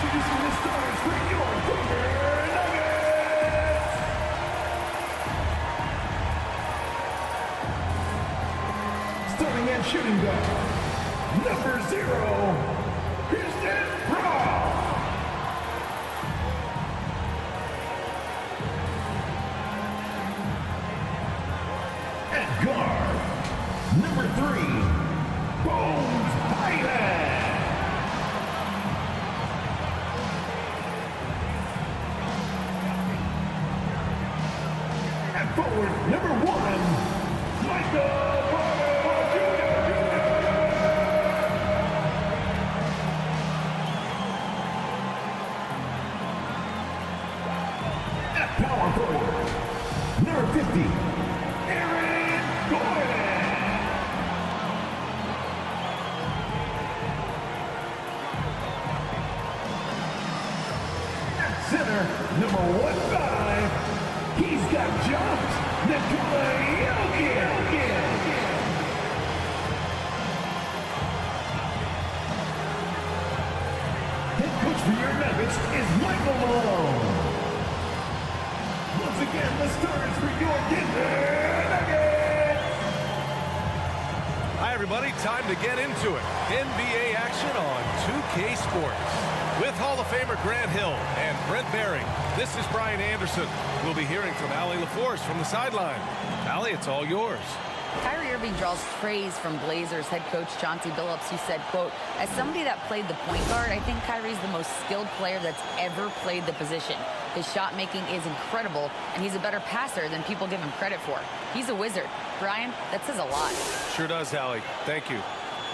Introducing the stars for your Denver Nuggets. Starting at shooting guard, number 0, Christian Brown. At guard, number 3, Bones Hyland. At forward, number 1, Michael Porter Jr. At power forward, number 50, Aaron Gordon. At center, number 15, he's got jumped, Nikola Jokic. Head coach for your Nuggets is Michael Malone. Once again, the starters for your Denver Nuggets. Hi, everybody. Time to get into it. NBA action on 2K Sports. With Hall of Famer Grant Hill and Brent Barry, this is Brian Anderson. We'll be hearing from Allie LaForce from the sideline. Allie, it's all yours. Kyrie Irving draws praise from Blazers head coach Chauncey Billups, who said, quote, "As somebody that played the point guard, I think Kyrie's the most skilled player that's ever played the position. His shot making is incredible, and he's a better passer than people give him credit for. He's a wizard." Brian, that says a lot. Sure does, Allie. Thank you.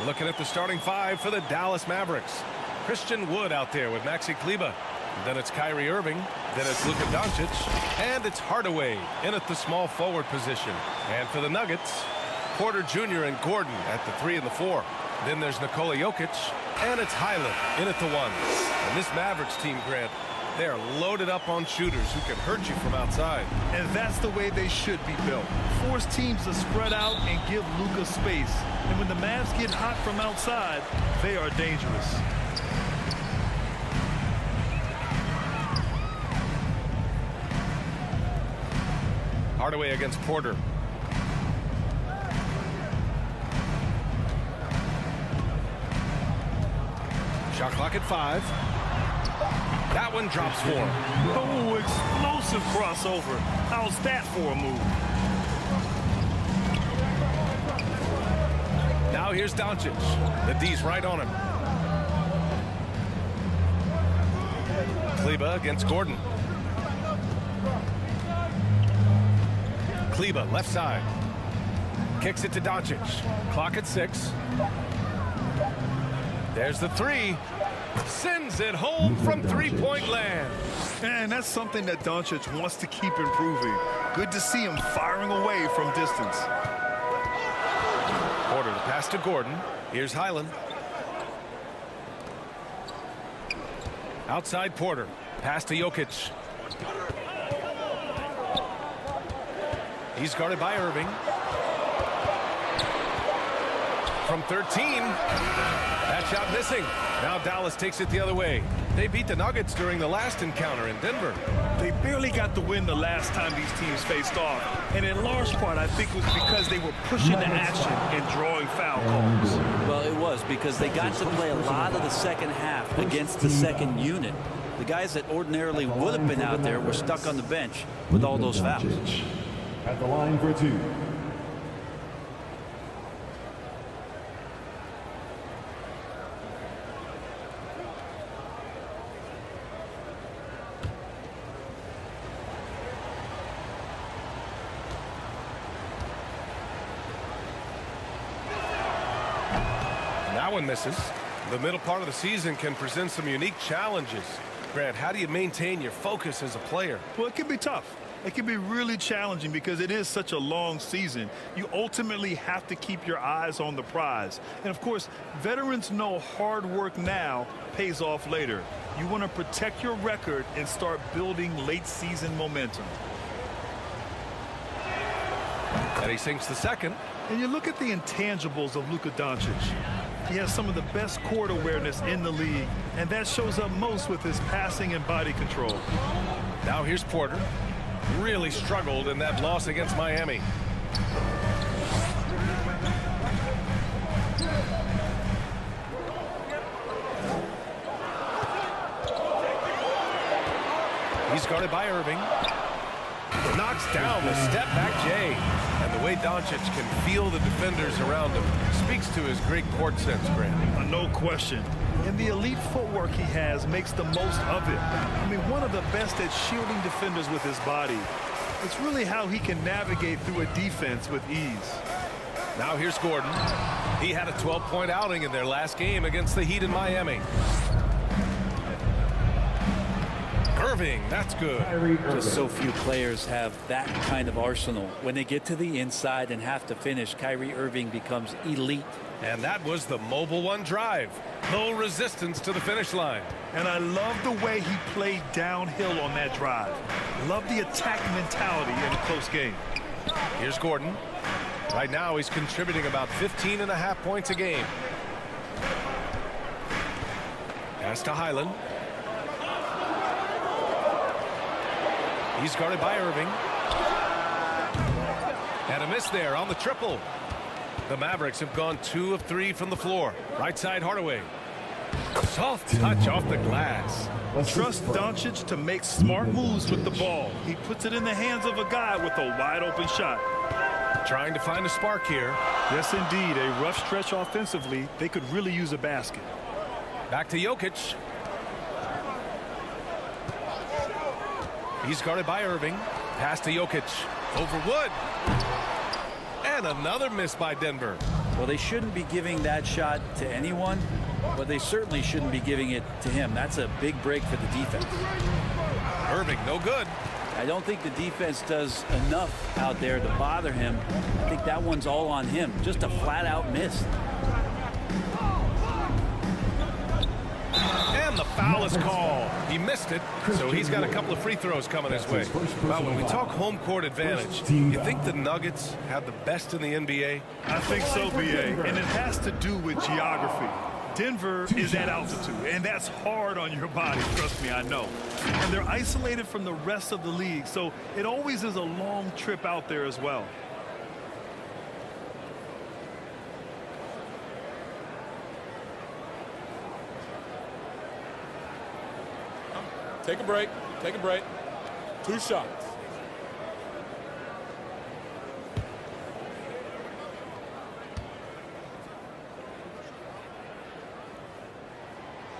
Looking at the starting 5 for the Dallas Mavericks. Christian Wood out there with Maxi Kleber. Then it's Kyrie Irving. Then it's Luka Doncic. And it's Hardaway in at the small forward position. And for the Nuggets, Porter Jr. and Gordon at the 3 and the 4. Then there's Nikola Jokic. And it's Hyland in at the 1. And this Mavericks team, Grant, they are loaded up on shooters who can hurt you from outside. And that's the way they should be built. Force teams to spread out and give Luka space. And when the Mavs get hot from outside, they are dangerous. Hardaway against Porter. Shot clock at 5. That one drops 4. Oh, explosive crossover. How's that for a move? Now here's Doncic. The D's right on him. Kleber against Gordon. Kleber, left side. Kicks it to Doncic. Clock at 6. There's the 3. Sends it home from three-point land. And that's something that Doncic wants to keep improving. Good to see him firing away from distance. Porter, the pass to Gordon. Here's Hyland. Outside Porter. Pass to Jokic. He's guarded by Irving. From 13. That shot missing. Now Dallas takes it the other way. They beat the Nuggets during the last encounter in Denver. They barely got the win the last time these teams faced off. And in large part, I think it was because they were pushing the action and drawing foul calls. Well, it was because they got to play a lot of the second half against the second unit. The guys that ordinarily would have been out there were stuck on the bench with all those fouls. At the line for 2. That one misses. The middle part of the season can present some unique challenges. Grant, how do you maintain your focus as a player? Well, it can be tough. It can be really challenging because it is such a long season. You ultimately have to keep your eyes on the prize. And, of course, veterans know hard work now pays off later. You want to protect your record and start building late-season momentum. And he sinks the second. And you look at the intangibles of Luka Doncic. He has some of the best court awareness in the league, and that shows up most with his passing and body control. Now here's Porter. Really struggled in that loss against Miami. He's guarded by Irving. Knocks down the step-back J. And the way Doncic can feel the defenders around him speaks to his great court sense, Grant. No question. And the elite footwork he has makes the most of it. I mean, one of the best at shielding defenders with his body. It's really how he can navigate through a defense with ease. Now here's Gordon. He had a 12-point outing in their last game against the Heat in Miami. Irving, that's good. Just so few players have that kind of arsenal. When they get to the inside and have to finish, Kyrie Irving becomes elite. And that was the mobile one drive. No resistance to the finish line. And I love the way he played downhill on that drive. Love the attack mentality in a close game. Here's Gordon. Right now he's contributing about 15.5 points a game. Pass to Highland. He's guarded by Irving. And a miss there on the triple. The Mavericks have gone 2 of 3 from the floor. Right side, Hardaway. Soft touch off the glass. Trust Doncic to make smart moves with the ball. He puts it in the hands of a guy with a wide open shot. Trying to find a spark here. Yes, indeed. A rough stretch offensively. They could really use a basket. Back to Jokic. He's guarded by Irving. Pass to Jokic. Over Wood. And another miss by Denver. Well, they shouldn't be giving that shot to anyone, but they certainly shouldn't be giving it to him. That's a big break for the defense. Irving, no good. I don't think the defense does enough out there to bother him. I think that one's all on him. Just a flat-out miss. And the foul is called. He missed it, so he's got a couple of free throws coming his way. Well, when we talk home court advantage, you think the Nuggets have the best in the NBA? I think so, B.A., and it has to do with geography. Denver is at altitude, and that's hard on your body, trust me, I know. And they're isolated from the rest of the league, so it always is a long trip out there as well. Take a break. Take a break. 2 shots.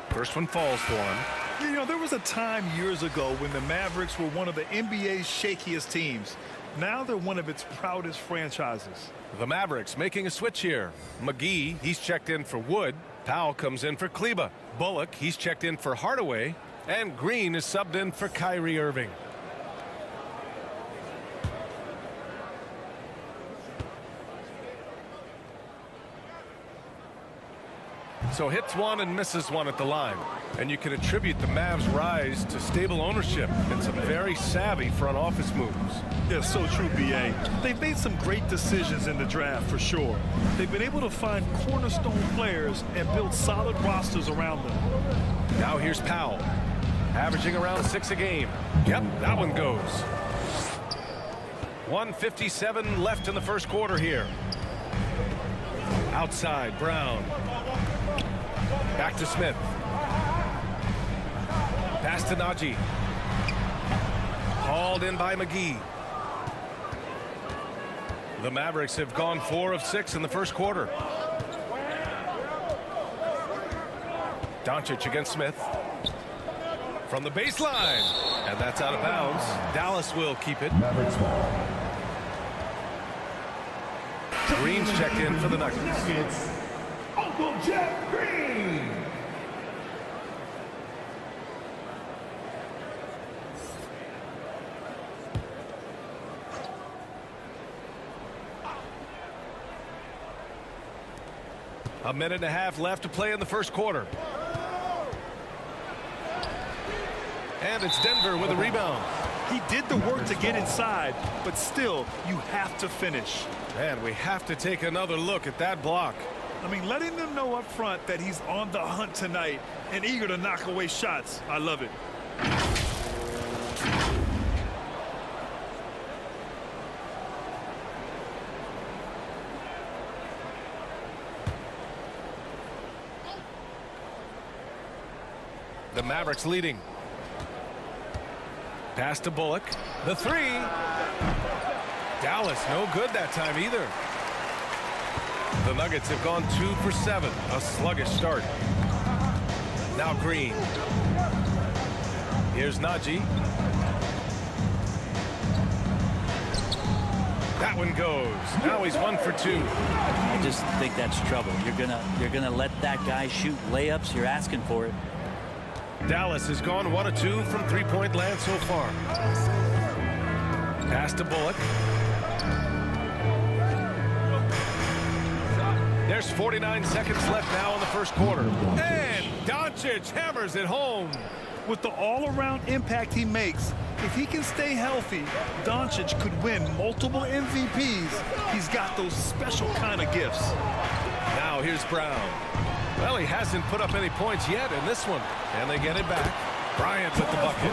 First one falls for him. You know, there was a time years ago when the Mavericks were one of the NBA's shakiest teams. Now they're one of its proudest franchises. The Mavericks making a switch here. McGee, he's checked in for Wood. Powell comes in for Kleba. Bullock, he's checked in for Hardaway. And Green is subbed in for Kyrie Irving. So hits one and misses one at the line. And you can attribute the Mavs' rise to stable ownership and some very savvy front office moves. Yeah, so true, B.A. They've made some great decisions in the draft, for sure. They've been able to find cornerstone players and build solid rosters around them. Now here's Powell. Averaging around 6 a game. Yep, that one goes. 1:57 left in the first quarter here. Outside, Brown. Back to Smith. Pass to Najee. Hauled in by McGee. The Mavericks have gone 4 of 6 in the first quarter. Doncic against Smith. From the baseline. And that's out of bounds. Dallas will keep it. Green's checked in for the Nuggets. Uncle Jeff Green. A minute and a half left to play in the first quarter. And it's Denver with a rebound. He did the work to get inside, but still, you have to finish. And we have to take another look at that block. I mean, letting them know up front that he's on the hunt tonight and eager to knock away shots. I love it. The Mavericks leading. Pass to Bullock. The three. Dallas no good that time either. The Nuggets have gone 2 for 7. A sluggish start. Now Green. Here's Najee. That one goes. Now he's 1 for 2. I just think that's trouble. You're gonna let that guy shoot layups. You're asking for it. Dallas has gone 1 of 2 from three-point land so far. Pass to Bullock. There's 49 seconds left now in the first quarter. And Doncic hammers it home. With the all-around impact he makes, if he can stay healthy, Doncic could win multiple MVPs. He's got those special kind of gifts. Now here's Brown. Well, he hasn't put up any points yet in this one. And they get it back. Bryant with the bucket.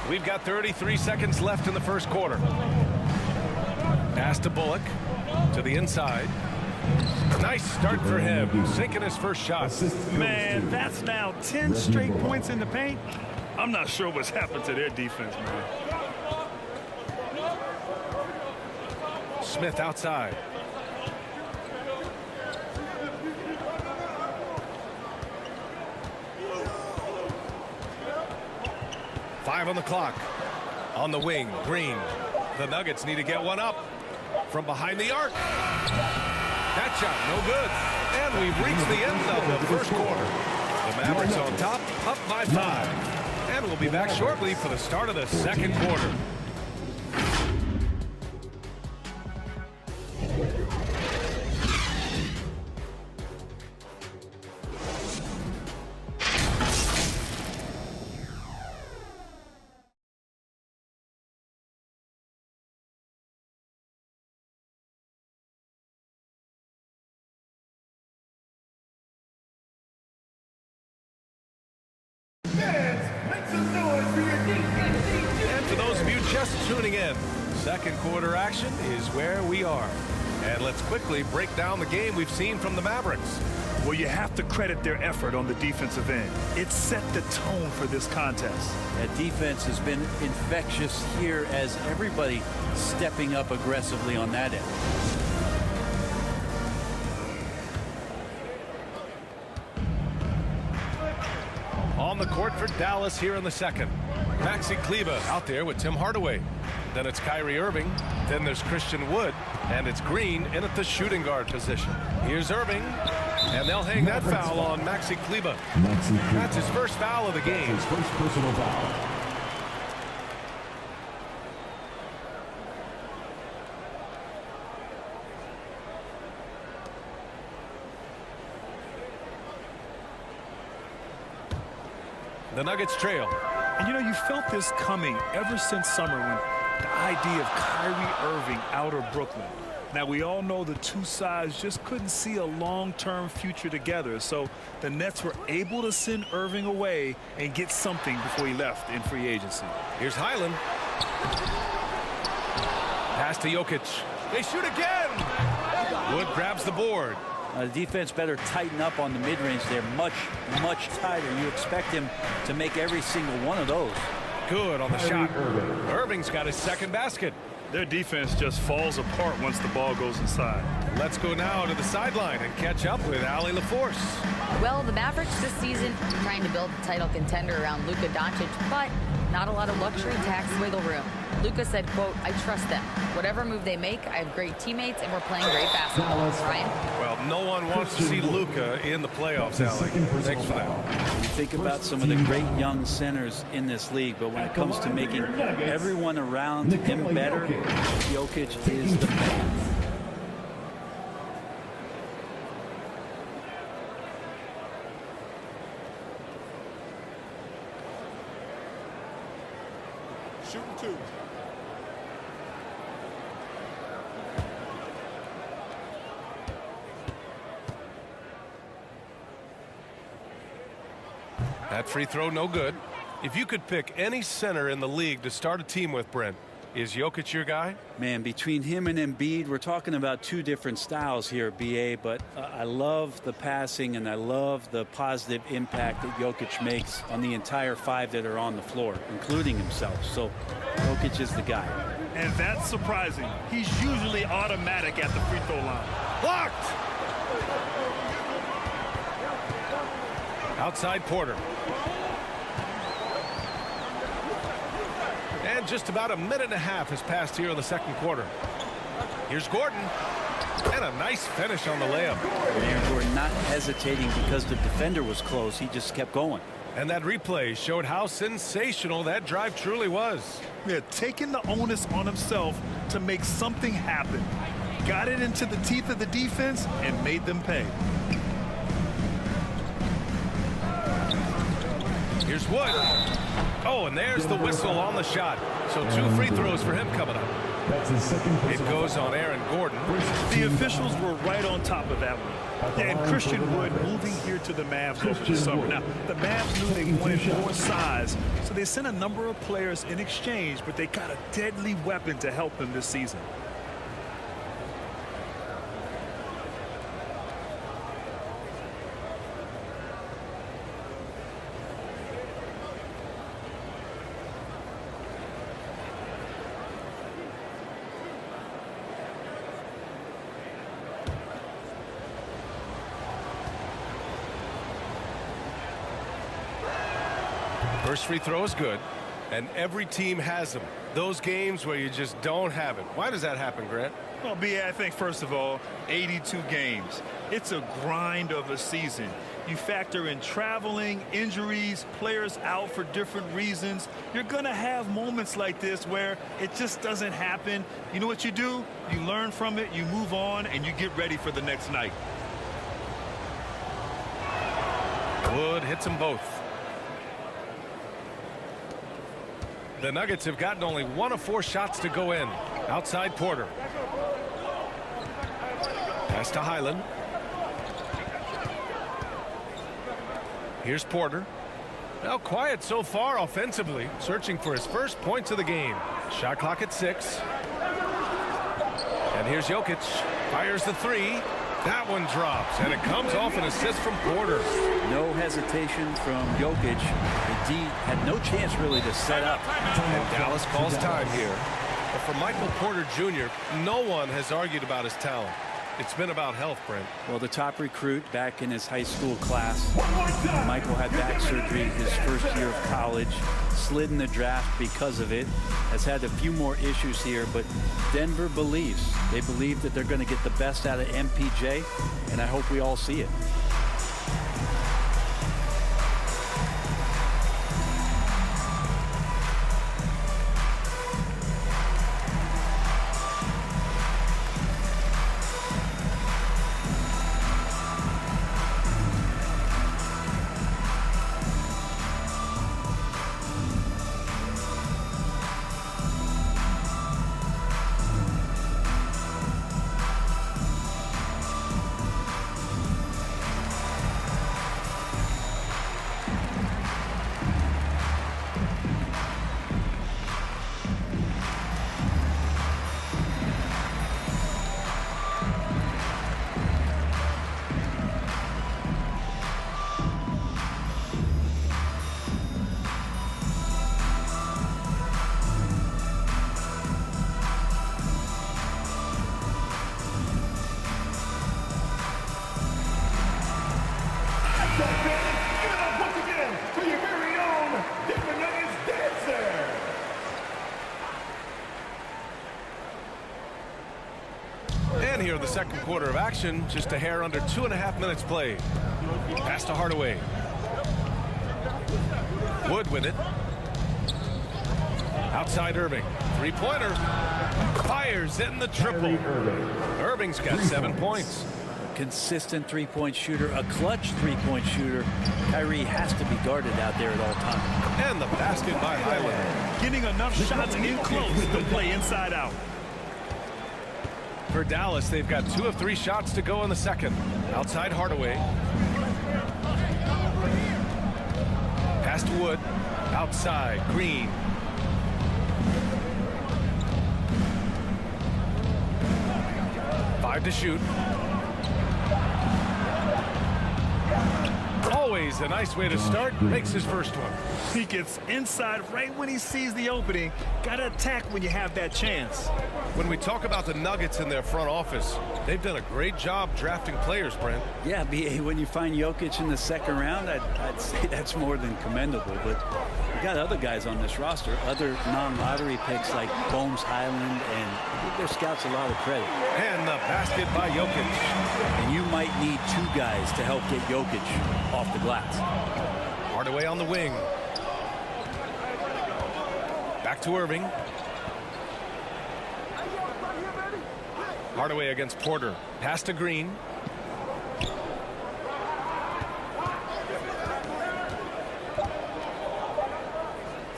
We've got 33 seconds left in the first quarter. Pass to Bullock. To the inside. Nice start for him. Sinking his first shot. Man, that's now 10 straight points in the paint. I'm not sure what's happened to their defense, man. Smith outside. Five on the clock. On the wing, Green. The Nuggets need to get one up. From behind the arc. That shot, no good. And we've reached the end of the first quarter. The Mavericks on top, up by 5. And we'll be back shortly for the start of the second quarter. And for those of you just tuning in, second quarter action is where we are. And let's quickly break down the game we've seen from the Mavericks. Well, you have to credit their effort on the defensive end. It set the tone for this contest. That defense has been infectious here as everybody stepping up aggressively on that end. On the court for Dallas here in the second. Maxi Kleber out there with Tim Hardaway. Then it's Kyrie Irving. Then there's Christian Wood. And it's Green in at the shooting guard position. Here's Irving. And they'll hang that foul on Maxi Kleber. That's his first foul of the game. His first personal foul. The Nuggets trail. And, you know, you felt this coming ever since summer when the idea of Kyrie Irving out of Brooklyn. Now, we all know the two sides just couldn't see a long-term future together. So the Nets were able to send Irving away and get something before he left in free agency. Here's Highland. Pass to Jokic. They shoot again. Wood grabs the board. The defense better tighten up on the mid-range. They're much, much tighter. You expect him to make every single one of those. Good on the shot. Irving's got his second basket. Their defense just falls apart once the ball goes inside. Let's go now to the sideline and catch up with Allie LaForce. Well, the Mavericks this season trying to build a title contender around Luka Doncic, but not a lot of luxury tax wiggle room. Luka said, quote, "I trust them. Whatever move they make, I have great teammates and we're playing great basketball." Ryan? Well, no one wants to see Luka in the playoffs, Allie. Thanks for that. You think about some of the great young centers in this league, but when it comes to making everyone around him better, Jokic is the man. Shooting two. That free throw no good. If you could pick any center in the league to start a team with, Brent, is Jokic your guy? Man, between him and Embiid, we're talking about two different styles here, BA, but I love the passing and I love the positive impact that Jokic makes on the entire five that are on the floor, including himself. So Jokic is the guy. And that's surprising. He's usually automatic at the free throw line. Blocked! Outside Porter. And just about a minute and a half has passed here in the second quarter. Here's Gordon. And a nice finish on the layup. And we're not hesitating because the defender was close. He just kept going. And that replay showed how sensational that drive truly was. Yeah, taking the onus on himself to make something happen. Got it into the teeth of the defense and made them pay. Here's Wood. Oh, and there's the whistle on the shot. So 2 free throws for him coming up. That's his second It goes on Aaron Gordon. The officials were right on top of that one. And Christian Wood moving here to the Mavs over the summer. Now, the Mavs knew they wanted more size, so they sent a number of players in exchange, but they got a deadly weapon to help them this season. First free throw is good, and every team has them. Those games where you just don't have it. Why does that happen, Grant? Well, B.A., I think, first of all, 82 games. It's a grind of a season. You factor in traveling, injuries, players out for different reasons. You're going to have moments like this where it just doesn't happen. You know what you do? You learn from it, you move on, and you get ready for the next night. Wood hits them both. The Nuggets have gotten only 1 of 4 shots to go in. Outside Porter. Pass to Highland. Here's Porter. Now quiet so far offensively. Searching for his first points of the game. Shot clock at 6. And here's Jokic. Fires the 3. That one drops, and it comes off an assist from Porter. No hesitation from Jokic. The D had no chance really to set up. And Dallas calls time here. But for Michael Porter Jr., no one has argued about his talent. It's been about health, Brent. Well, the top recruit back in his high school class. Michael had back surgery his first year of college. Slid in the draft because of it. Has had a few more issues here, but Denver believes. They believe that they're going to get the best out of MPJ, and I hope we all see it. And here in the second quarter of action, just a hair under 2.5 minutes played. Pass to Hardaway. Wood with it. Outside Irving. Three-pointer. Fires in the triple. Irving's got 7 points. Consistent three-point shooter, a clutch three-point shooter. Kyrie has to be guarded out there at all times. And the basket by Highland. Getting enough shots in close to play inside out. For Dallas, they've got 2 of 3 shots to go in the second. Outside Hardaway. Pass to Wood. Outside. Green. Five to shoot. Always a nice way to start. Makes his first one. He gets inside right when he sees the opening. Got to attack when you have that chance. When we talk about the Nuggets in their front office, they've done a great job drafting players, Brent. Yeah, B.A., when you find Jokic in the second round, I'd say that's more than commendable. But we got other guys on this roster, other non-lottery picks like Bones Highland, and I give their scouts a lot of credit. And the basket by Jokic. And you might need two guys to help get Jokic off the glass. Hardaway on the wing. Back to Irving. Hardaway against Porter. Pass to Green.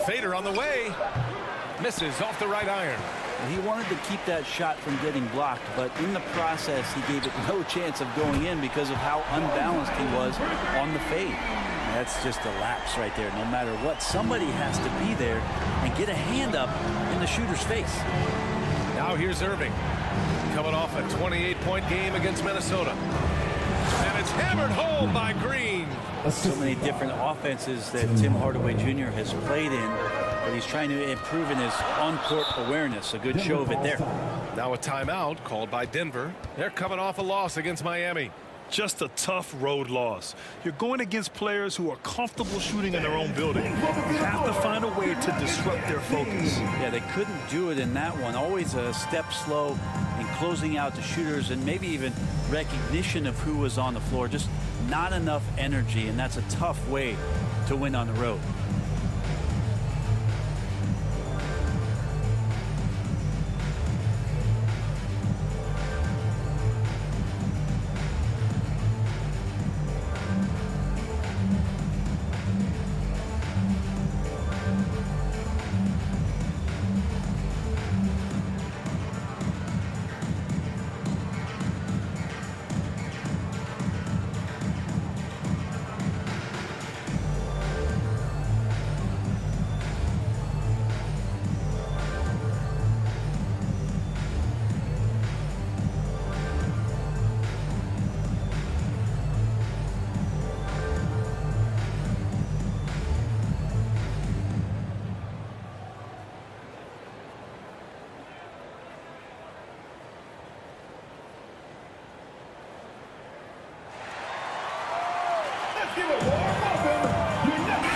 Fader on the way. Misses off the right iron. He wanted to keep that shot from getting blocked, but in the process, he gave it no chance of going in because of how unbalanced he was on the fade. And that's just a lapse right there. No matter what, somebody has to be there and get a hand up in the shooter's face. Now here's Irving. Coming off a 28-point game against Minnesota. And it's hammered home by Green. So many different offenses that Tim Hardaway Jr. has played in, but he's trying to improve in his on-court awareness. A good show of it there. Now a timeout called by Denver. They're coming off a loss against Miami. Just a tough road loss. You're going against players who are comfortable shooting in their own building. You have to find a way to disrupt their focus. Yeah, they couldn't do it in that one. Always a step slow in closing out the shooters and maybe even recognition of who was on the floor. Just not enough energy, and that's a tough way to win on the road.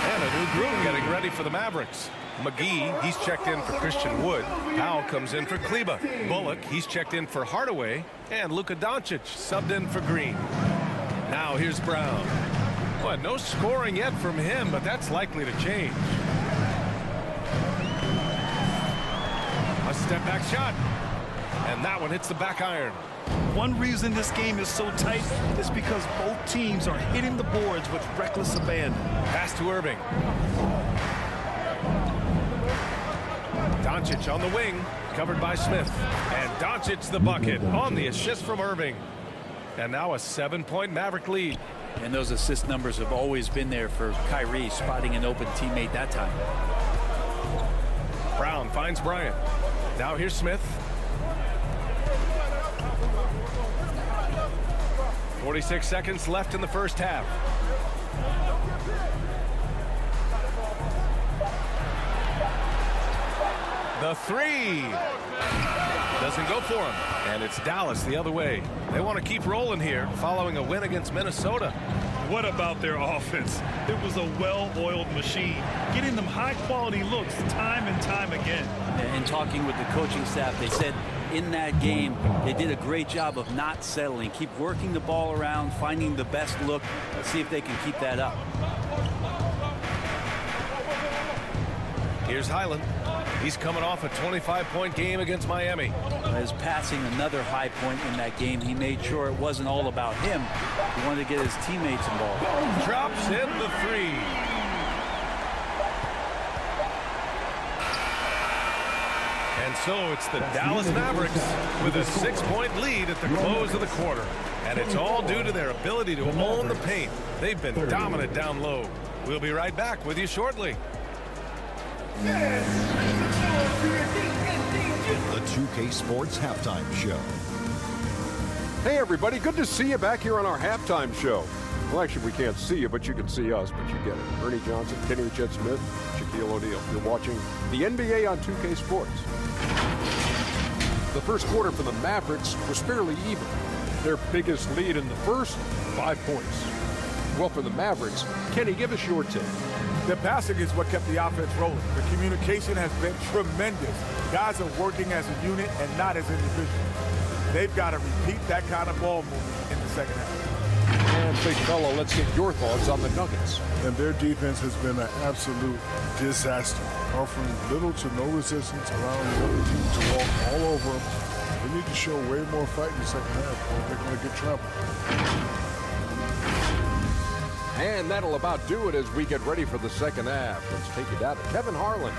And a new group getting ready for the Mavericks. McGee, he's checked in for Christian Wood. Powell comes in for Kleba. Bullock, he's checked in for Hardaway. And Luka Doncic subbed in for Green. Now here's Brown. Well, no scoring yet from him, but that's likely to change. A step back shot. And that one hits the back iron. One reason this game is so tight is because both teams are hitting the boards with reckless abandon. Pass to Irving. Doncic on the wing, covered by Smith. And Doncic the bucket on the assist from Irving. And now a 7-point Maverick lead. And those assist numbers have always been there for Kyrie, spotting an open teammate that time. Brown finds Bryant. Now here's Smith. 46 seconds left in the first half. The three doesn't go for him, and it's Dallas the other way. They want to keep rolling here following a win against Minnesota. What about their offense? It was a well-oiled machine, getting them high-quality looks time and time again. And talking with the coaching staff, they said in that game they did a great job of not settling. Keep working the ball around, finding the best look. Let's see if they can keep that up. Here's Highland. He's coming off a 25-point game against Miami. As passing another high point in that game, he made sure it wasn't all about him. He wanted to get his teammates involved. Drops in the three. And so it's the Dallas Mavericks with a 6-point lead at the close of the quarter. And it's all due to their ability to own the paint. They've been dominant down low. We'll be right back with you shortly. The 2K Sports Halftime Show. Hey everybody, good to see you back here on our halftime show. Well, actually, we can't see you, but you can see us, but you get it. Ernie Johnson, Kenny Chet Smith, Shaquille O'Neal. You're watching the NBA on 2K Sports. The first quarter for the Mavericks was fairly even. Their biggest lead in the first, 5 points. Well, for the Mavericks, Kenny, give us your take. The passing is what kept the offense rolling. The communication has been tremendous. Guys are working as a unit and not as individuals. They've got to repeat that kind of ball movement in the second half. And big fella, let's get your thoughts on the Nuggets. And their defense has been an absolute disaster, offering little to no resistance, allowing the other team to walk all over them. They need to show way more fight in the second half, or they're going to get trampled. And that'll about do it as we get ready for the second half. Let's take it down to Kevin Harlan.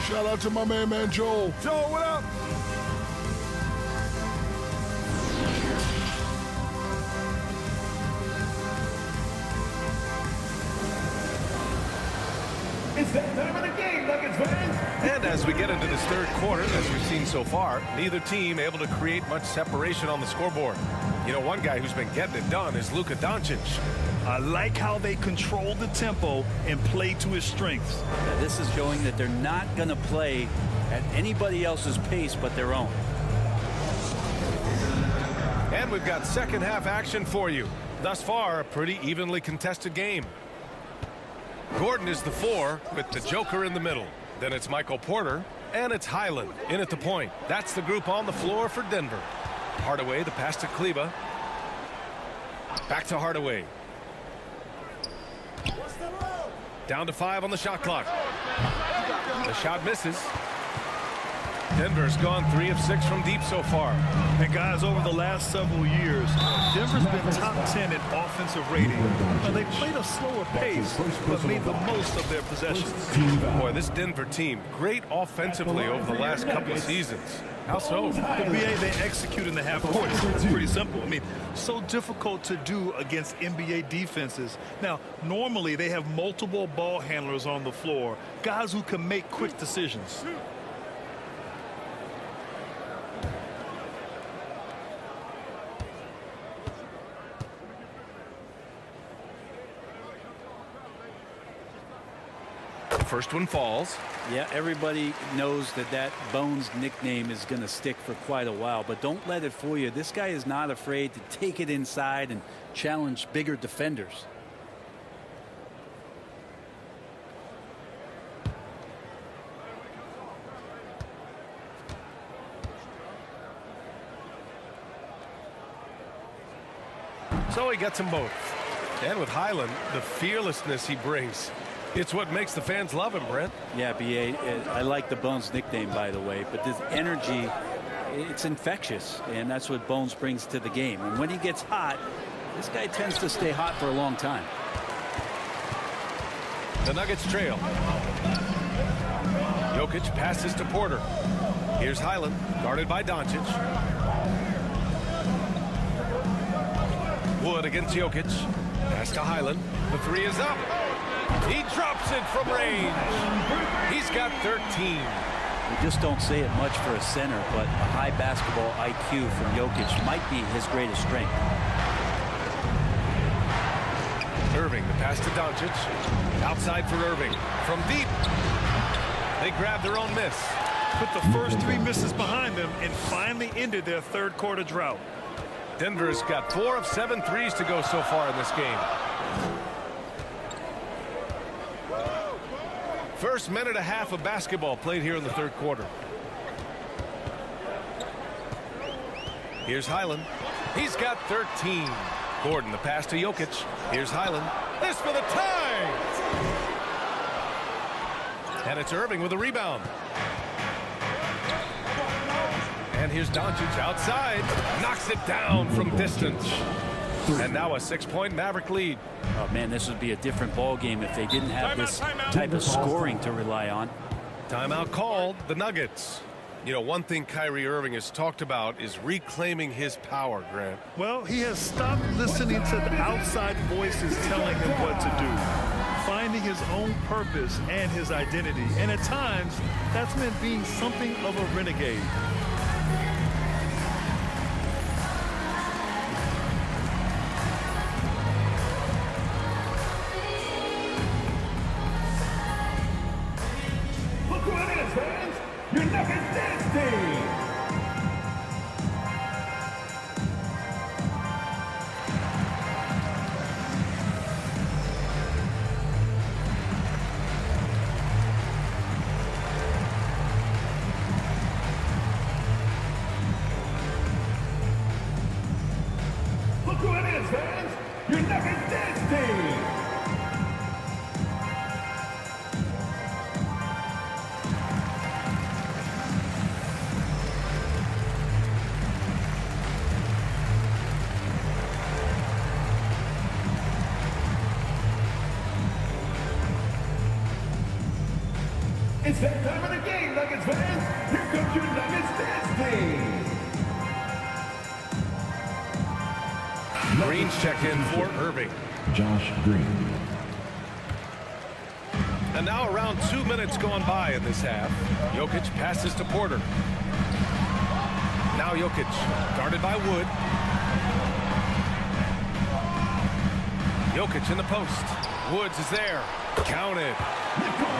Shout out to my man Joel. Joel, what up? It's that time of the game, Nuggets fans. And as we get into this third quarter, as we've seen so far, neither team able to create much separation on the scoreboard. You know, one guy who's been getting it done is Luka Doncic. I like how they control the tempo and play to his strengths. Now, this is showing that they're not going to play at anybody else's pace but their own. And we've got second half action for you. Thus far, a pretty evenly contested game. Gordon is the 4 with the Joker in the middle. Then it's Michael Porter, and it's Highland in at the point. That's the group on the floor for Denver. Hardaway, the pass to Kleba. Back to Hardaway. Down to 5 on the shot clock. The shot misses. Denver's gone 3 of 6 from deep so far. And guys, over the last several years, Denver's been top 10 in offensive rating. Now, they played a slower pace, but made the most of their possessions. Boy, this Denver team, great offensively over the last couple of seasons. How so? NBA, they execute in the half court. It's pretty simple. I mean, so difficult to do against NBA defenses. Now, normally they have multiple ball handlers on the floor, guys who can make quick decisions. First one falls. Yeah, everybody knows that Bones nickname is going to stick for quite a while, but don't let it fool you. This guy is not afraid to take it inside and challenge bigger defenders. So he gets them both. And with Highland, the fearlessness he brings, it's what makes the fans love him, Brent. Yeah, B.A., I like the Bones nickname, by the way, but this energy, it's infectious, and that's what Bones brings to the game. And when he gets hot, this guy tends to stay hot for a long time. The Nuggets trail. Jokic passes to Porter. Here's Highland, guarded by Doncic. Wood against Jokic. Pass to Highland. The 3 is up. He drops it from range. He's got 13. We just don't say it much for a center, but a high basketball IQ from Jokic might be his greatest strength. Irving, the pass to Doncic. Outside for Irving. From deep. They grab their own miss. Put the first 3 misses behind them and finally ended their third quarter drought. Denver's got 4 of 7 threes to go so far in this game. First minute and a half of basketball played here in the third quarter. Here's Highland. He's got 13. Gordon, the pass to Jokic. Here's Highland. This for the tie. And it's Irving with a rebound. And here's Doncic outside. Knocks it down from distance. And now a 6-point Maverick lead. Oh, man, this would be a different ball game if they didn't have this type of scoring to rely on. Timeout called. The Nuggets. You know, one thing Kyrie Irving has talked about is reclaiming his power, Grant. Well, he has stopped listening to the outside voices telling him what to do. Finding his purpose and his identity. And at times, that's meant being something of a renegade. Look who it is, fans! Your Nuggets dance team! Look who it is, fans! Your Nuggets dance team! It's that time of the game, Nuggets fans! Here comes your Nuggets dance team! Green's checked in for Irving. Josh Green. And now around 2 minutes gone by in this half. Jokic passes to Porter. Now Jokic, guarded by Wood. Jokic in the post. Woods is there. Counted.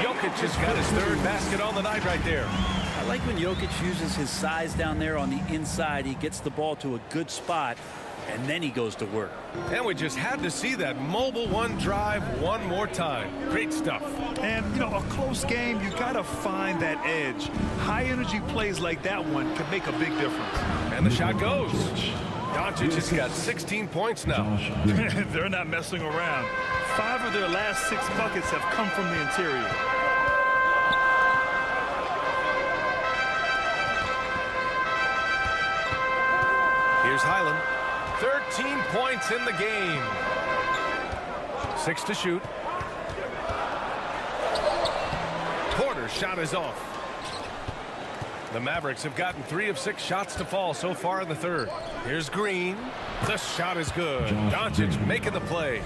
Jokic has got his third basket on the night right there. I like when Jokic uses his size down there on the inside. He gets the ball to a good spot, and then he goes to work. And we just had to see that mobile one drive one more time. Great stuff. And, you know, a close game, you got to find that edge. High-energy plays like that one can make a big difference. And the shot goes. Doncic has got 16 points now. They're not messing around. 5 of their last 6 buckets have come from the interior. Here's Highland. 13 points in the game. 6 to shoot. Porter's shot is off. The Mavericks have gotten 3 of 6 shots to fall so far in the third. Here's Green. The shot is good. Doncic making the play.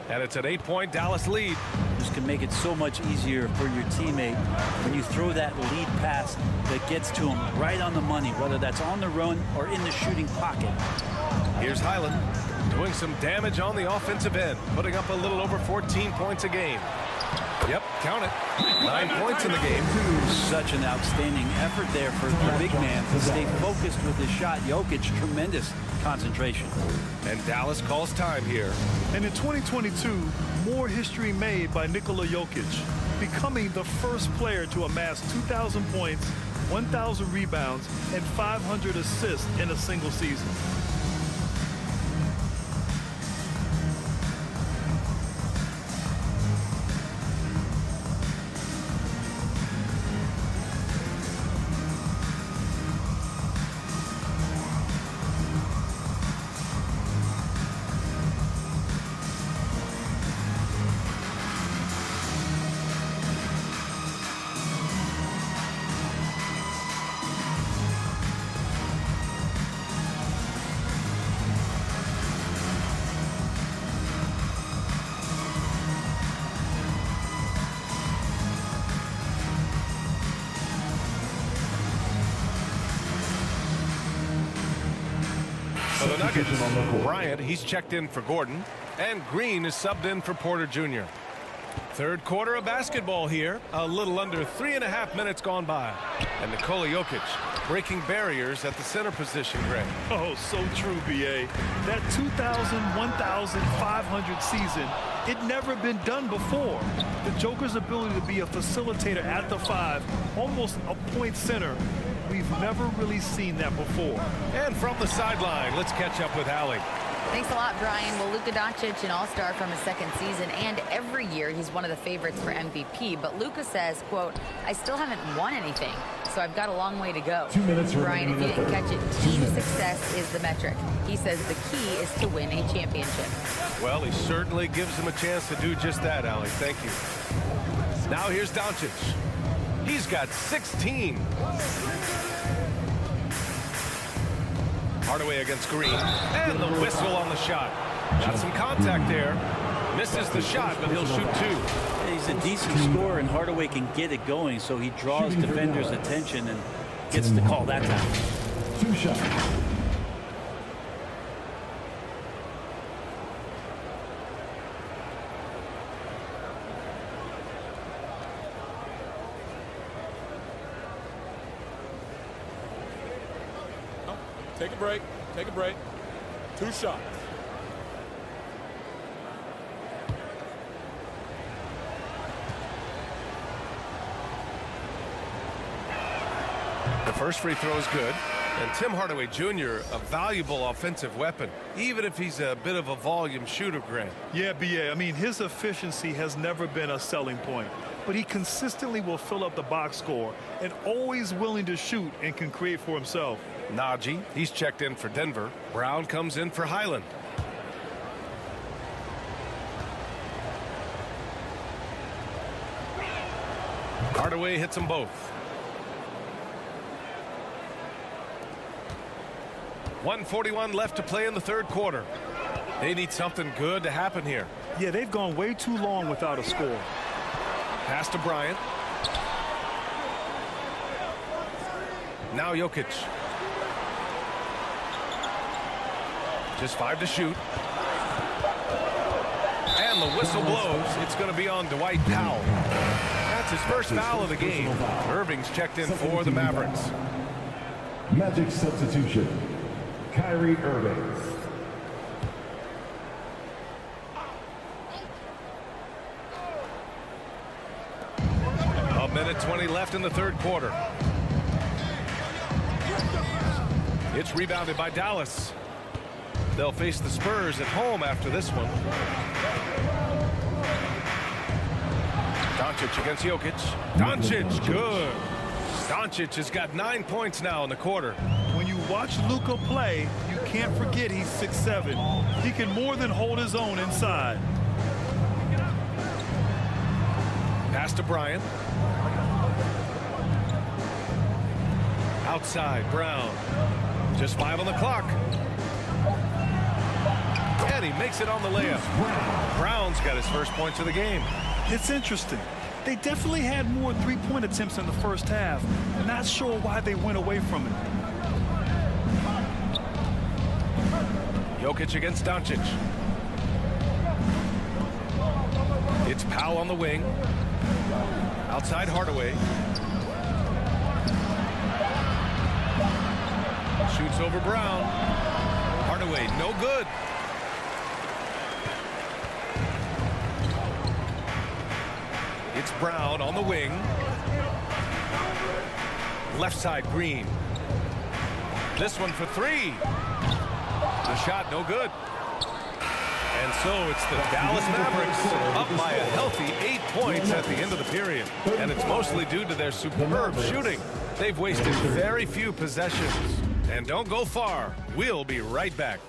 And it's an 8-point Dallas lead. This can make it so much easier for your teammate when you throw that lead pass that gets to him right on the money, whether that's on the run or in the shooting pocket. Here's Highland doing some damage on the offensive end, putting up a little over 14 points a game. Yep, count it. 9 points in the game. Such an outstanding effort there for the big man to stay focused with his shot. Jokic, tremendous concentration. And Dallas calls time here. And in 2022, more history made by Nikola Jokic, becoming the first player to amass 2,000 points, 1,000 rebounds, and 500 assists in a single season. For the Nuggets, Bryant, he's checked in for Gordon, and Green is subbed in for Porter Jr. Third quarter of basketball here. A little under 3.5 minutes gone by. And Nikola Jokic breaking barriers at the center position, Greg. Oh, so true, B.A. That 2,000, 1,500 season, it never been done before. The Joker's ability to be a facilitator at the 5, almost a point center, we've never really seen that before. And from the sideline, let's catch up with Allie. Thanks a lot, Brian. Well, Luka Doncic, an all-star from his second season, and every year he's one of the favorites for MVP. But Luka says, quote, I still haven't won anything, so I've got a long way to go. 2 minutes Brian, if you didn't catch it, team 2 minutes. success is the metric. He says the key is to win a championship. Well, he certainly gives him a chance to do just that, Allie. Thank you. Now here's Doncic. He's got 16. Hardaway against Green, and the whistle on the shot. Got some contact there. Misses the shot, but he'll shoot 2. He's He's a decent scorer, and Hardaway can get it going, so he draws defenders' attention and gets the call that time. 2 shots. Take a break. Take a break. 2 shots. The first free throw is good. And Tim Hardaway Jr., a valuable offensive weapon, even if he's a bit of a volume shooter, Grant. Yeah, B.A. I mean, his efficiency has never been a selling point, but he consistently will fill up the box score and always willing to shoot and can create for himself. Najee, he's checked in for Denver. Brown comes in for Highland. Hardaway hits them both. 1:41 left to play in the third quarter. They need something good to happen here. Yeah, they've gone way too long without a score. Pass to Bryant. Now Jokic. Just 5 to shoot. And the whistle blows. It's going to be on Dwight Powell. That's his first foul of the game. Irving's checked in for the Mavericks. Magic substitution. Kyrie Irving. A minute 20 left in the third quarter. It's rebounded by Dallas. They'll face the Spurs at home after this one. Doncic against Jokic. Doncic, good. Doncic has got 9 points now in the quarter. When you watch Luka play, you can't forget he's 6'7". He can more than hold his own inside. Pass to Bryant. Outside, Brown. Just 5 on the clock. And he makes it on the layup. Brown's got his first points of the game. It's interesting. They definitely had more three-point attempts in the first half. Not sure why they went away from it. Jokic against Doncic. It's Powell on the wing. Outside Hardaway. Shoots over Brown. Hardaway, no good. It's Brown on the wing. Left side, Green. This one for 3. The shot, no good. And so it's the Dallas Mavericks up by a healthy 8 points at the end of the period. And it's mostly due to their superb shooting. They've wasted very few possessions. And don't go far. We'll be right back.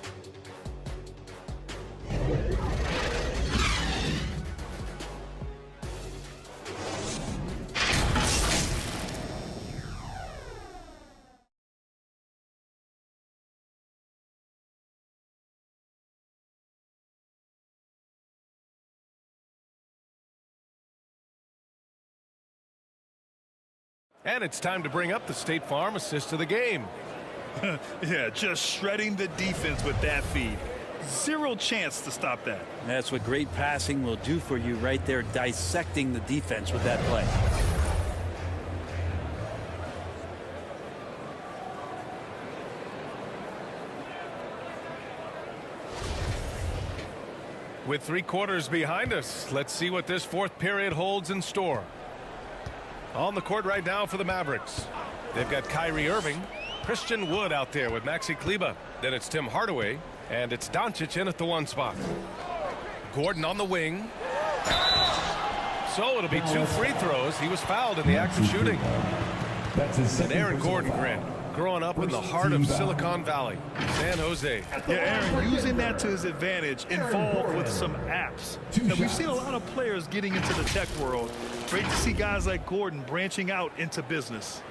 And it's time to bring up the State Farm assist of the game. Yeah, just shredding the defense with that feed. Zero chance to stop that. That's what great passing will do for you right there, dissecting the defense with that play. With 3 quarters behind us, let's see what this fourth period holds in store. On the court right now for the Mavericks. They've got Kyrie Irving, Christian Wood out there with Maxi Kleber. Then it's Tim Hardaway, and it's Doncic in at the 1 spot. Gordon on the wing. So it'll be 2 free throws. He was fouled in the act of shooting. And Aaron Gordon, Grant, growing up in the heart of Silicon Valley, San Jose. Yeah, Aaron, using that to his advantage, involved with some apps. Now, we've seen a lot of players getting into the tech world. Great to see guys like Gordon branching out into business.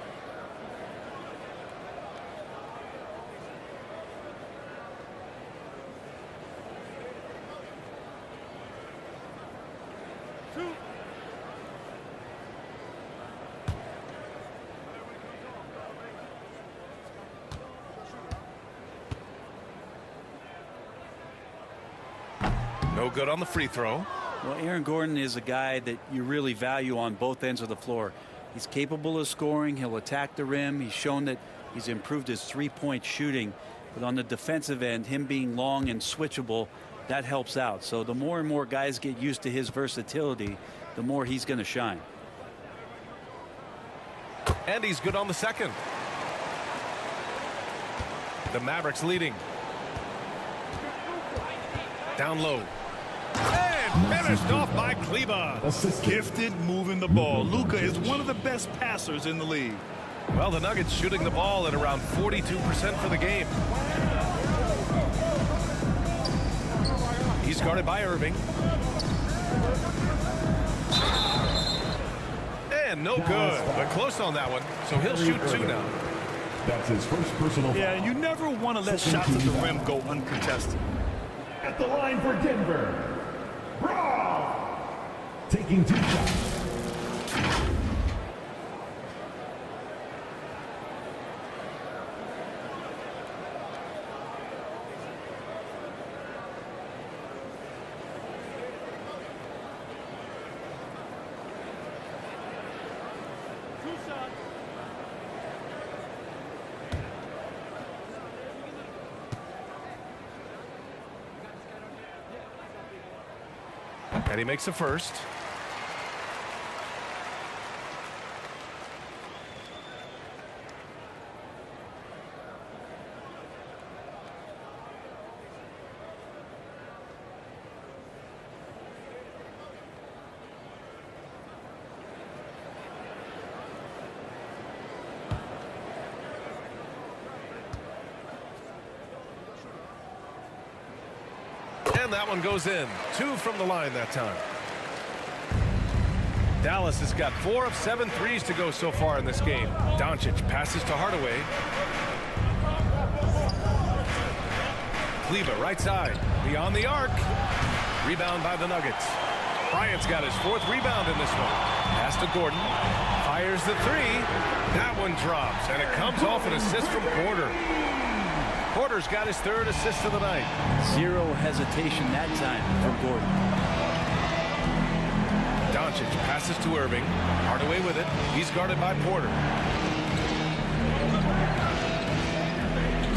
No good on the free throw. Well, Aaron Gordon is a guy that you really value on both ends of the floor. He's capable of scoring. He'll attack the rim. He's shown that he's improved his three-point shooting. But on the defensive end, him being long and switchable, that helps out. So the more and more guys get used to his versatility, the more he's going to shine. And he's good on the second. The Mavericks leading. Down low. And finished off by Kleber. Gifted moving the ball. Luka is one of the best passers in the league. Well, the Nuggets shooting the ball at around 42% for the game. He's guarded by Irving. And no good, but close on that one. So he'll shoot two now. That's his first personal. Yeah, and you never want to let shots at the rim go uncontested. At the line for Denver, Brawl, taking 2 shots. And he makes a first. And that one goes in. 2 from the line that time. Dallas has got 4 of 7 threes to go so far in this game. Doncic passes to Hardaway. Kleber right side. Beyond the arc. Rebound by the Nuggets. Bryant's got his 4th rebound in this one. Pass to Gordon. Fires the 3. That one drops. And it comes off an assist from Porter. Porter's got his 3rd assist of the night. Zero hesitation that time from Gordon. Doncic passes to Irving. Hardaway with it. He's guarded by Porter.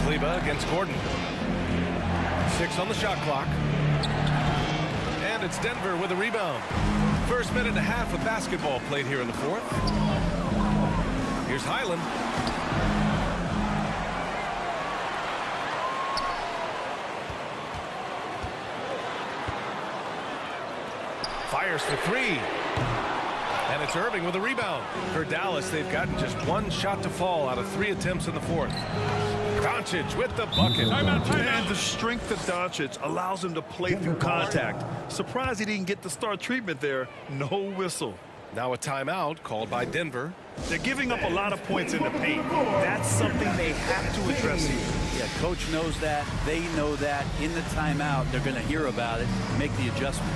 Kleber against Gordon. 6 on the shot clock. And it's Denver with a rebound. First minute and a half of basketball played here in the 4th. Here's Highland. Fires for 3. And it's Irving with a rebound. For Dallas, they've gotten just 1 shot to fall out of 3 attempts in the 4th. Doncic with the bucket. And the strength of Doncic allows him to play through contact. Surprised he didn't get the star treatment there. No whistle. Now a timeout called by Denver. They're giving up a lot of points in the paint. That's something they have to address here. Yeah, coach knows that. They know that. In the timeout, they're going to hear about it, make the adjustment.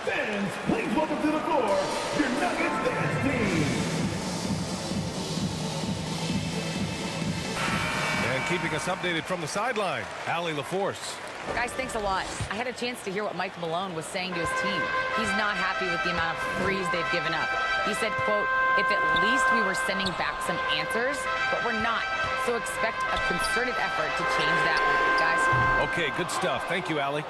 Fans, please welcome to the floor your Nuggets dance team. And keeping us updated from the sideline, Allie LaForce. Guys, thanks a lot. I had a chance to hear what Mike Malone was saying to his team. He's not happy with the amount of threes they've given up. He said, quote, if at least we were sending back some answers, but we're not. So expect a concerted effort to change that, guys. Okay, good stuff. Thank you, Allie.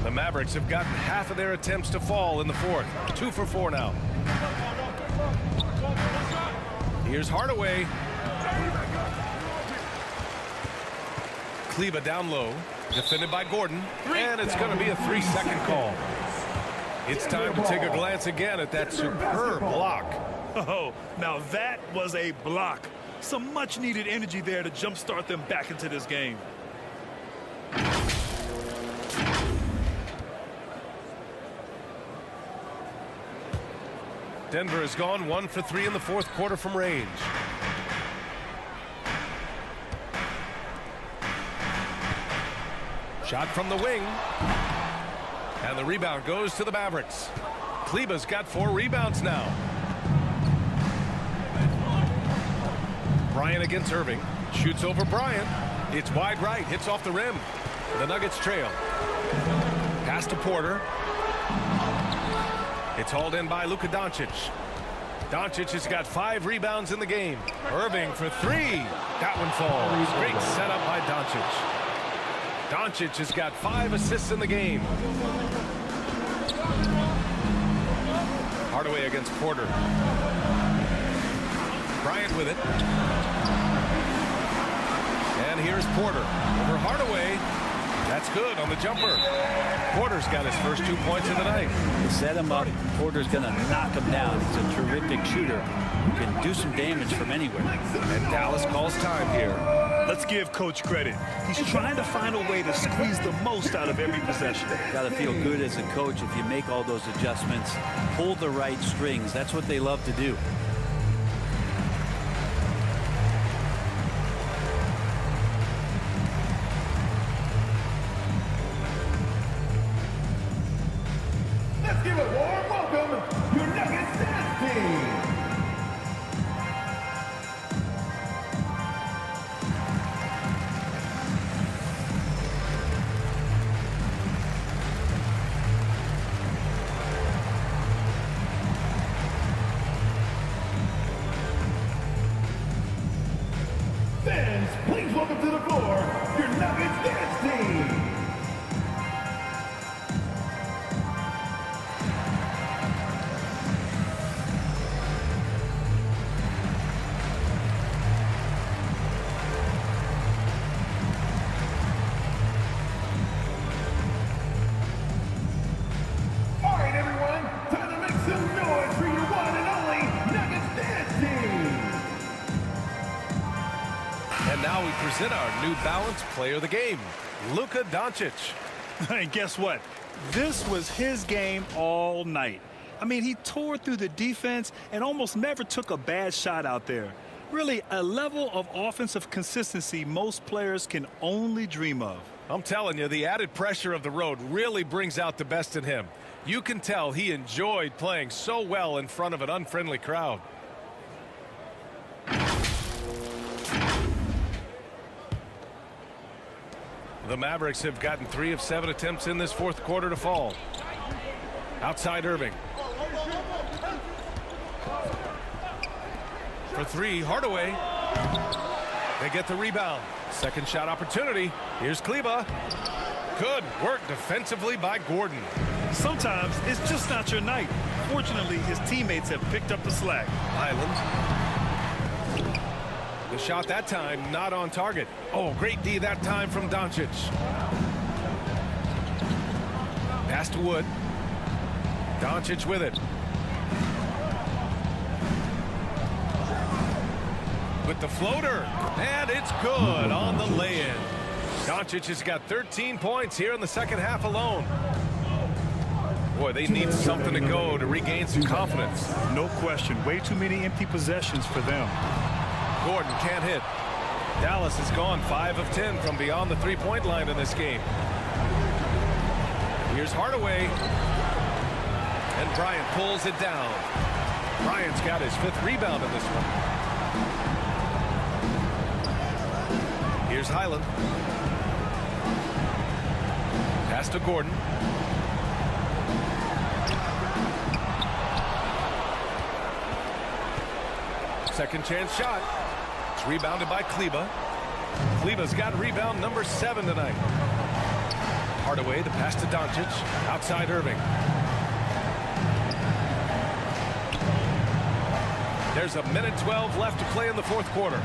The The Mavericks have gotten half of their attempts to fall in the fourth. 2 for 4 now. Here's Hardaway. Kleber down low. Defended by Gordon. And it's going to be a 3-second call. It's time to take a glance again at that superb block. Oh, now that was a block. Some much needed energy there to jumpstart them back into this game. Denver has gone 1 for 3 in the fourth quarter from range. Shot from the wing. And the rebound goes to the Mavericks. Kleber's got 4 rebounds now. Bryant against Irving. Shoots over Bryant. It's wide right. Hits off the rim. The Nuggets trail. Pass to Porter. It's hauled in by Luka Doncic. Doncic has got 5 rebounds in the game. Irving for 3. That one falls. Great setup by Doncic. Doncic has got 5 assists in the game. Hardaway against Porter. Bryant with it. And here's Porter over Hardaway. That's good on the jumper. Porter's got his first 2 points of the night. Set him up. Porter's going to knock him down. He's a terrific shooter who can do some damage from anywhere. And Dallas calls time here. Let's give Coach credit. He's trying to find a way to squeeze the most out of every possession. Got to feel good as a coach if you make all those adjustments. Pull the right strings. That's what they love to do. Let's give a warm welcome, your Nuggets dance team. Fans, please welcome to the floor, your Nuggets dance team. All right, everyone, time to make some noise for your one and only Nuggets dance team. And now we present our New Balance player of the game, Luka Doncic. And guess what? This was his game all night. I mean, he tore through the defense and almost never took a bad shot out there. Really, a level of offensive consistency most players can only dream of. I'm telling you, the added pressure of the road really brings out the best in him. You can tell he enjoyed playing so well in front of an unfriendly crowd. The Mavericks have gotten 3 of 7 attempts in this fourth quarter to fall. Outside Irving. For 3, Hardaway. They get the rebound. Second shot opportunity. Here's Kleber. Good work defensively by Gordon. Sometimes it's just not your night. Fortunately, his teammates have picked up the slack. Highland. The shot that time not on target. Oh, great D that time from Doncic. Pass to Wood. Doncic with it. With the floater. And it's good on the lay-in. Doncic has got 13 points here in the second half alone. Boy, they need something to go to regain some confidence. No question. Way too many empty possessions for them. Gordon can't hit. Dallas has gone 5 of 10 from beyond the three-point line in this game. Here's Hardaway. And Bryant pulls it down. Bryant's got his 5th rebound in this one. Here's Highland. Pass to Gordon. Second chance shot. It's rebounded by Kleber. Kleber's got rebound number 7 tonight. Hardaway, the pass to Doncic. Outside Irving. There's a minute 12 left to play in the fourth quarter.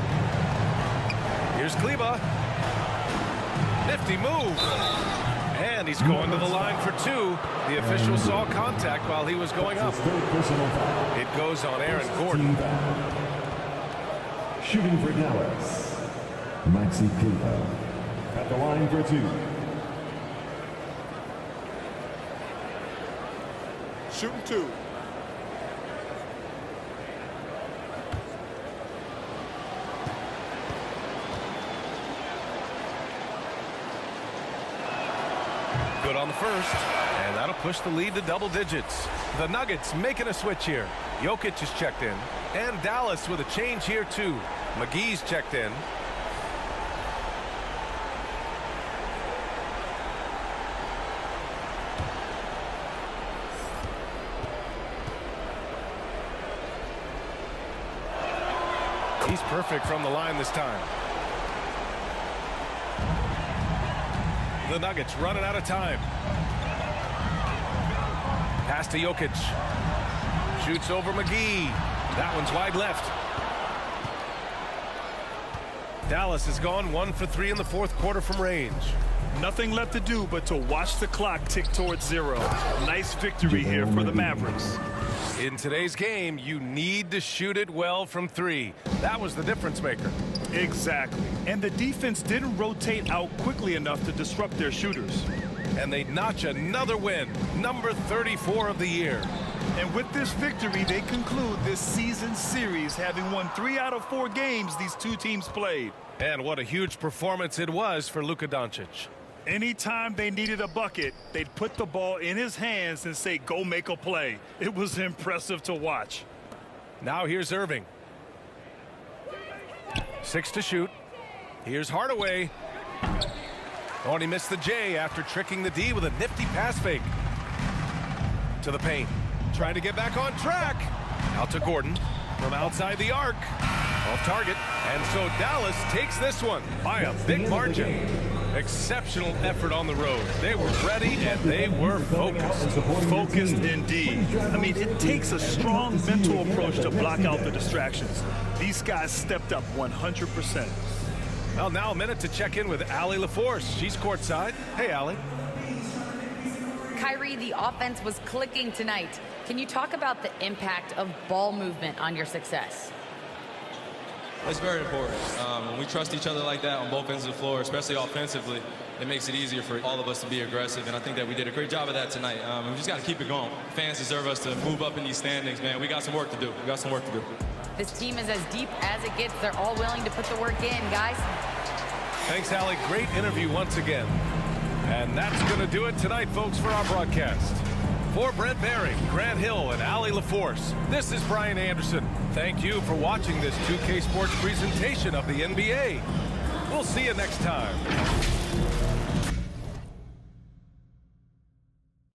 Here's Kleber. Nifty move. And he's going to the line for two. The official saw contact while he was going up. It goes on Aaron Gordon. Shooting for Dallas, Maxi Kleber at the line for two. Shooting two. Good on the first, and that'll push the lead to double digits. The Nuggets making a switch here. Jokic is checked in, and Dallas with a change here too. McGee's checked in. He's perfect from the line this time. The Nuggets running out of time. Pass to Jokic. Shoots over McGee. That one's wide left. Dallas has gone 1 for 3 in the fourth quarter from range. Nothing left to do but to watch the clock tick towards 0. Nice victory here for the Mavericks. In today's game, you need to shoot it well from 3. That was the difference maker. Exactly. And the defense didn't rotate out quickly enough to disrupt their shooters. And they notch another win, number 34 of the year. And with this victory, they conclude this season series, having won 3 out of 4 games these two teams played. And what a huge performance it was for Luka Doncic. Anytime they needed a bucket, they'd put the ball in his hands and say, go make a play. It was impressive to watch. Now here's Irving. 6 to shoot. Here's Hardaway. Oh, and he missed the J after tricking the D with a nifty pass fake. To the paint. Trying to get back on track. Out to Gordon from outside the arc. Off target. And so Dallas takes this one by a big margin. Exceptional effort on the road. They were ready and they were focused. Focused indeed. I mean, it takes a strong mental approach to block out the distractions. These guys stepped up 100%. Well, now a minute to check in with Allie LaForce. She's courtside. Hey, Allie. Kyrie, the offense was clicking tonight. Can you talk about the impact of ball movement on your success? It's very important. When we trust each other like that on both ends of the floor, especially offensively, it makes it easier for all of us to be aggressive, and I think that we did a great job of that tonight. We just got to keep it going. Fans deserve us to move up in these standings, man. We got some work to do. We got some work to do. This team is as deep as it gets. They're all willing to put the work in, guys. Thanks, Allie. Great interview once again. And that's going to do it tonight, folks, for our broadcast. For Brent Baring, Grant Hill, and Allie LaForce, this is Brian Anderson. Thank you for watching this 2K Sports presentation of the NBA. We'll see you next time.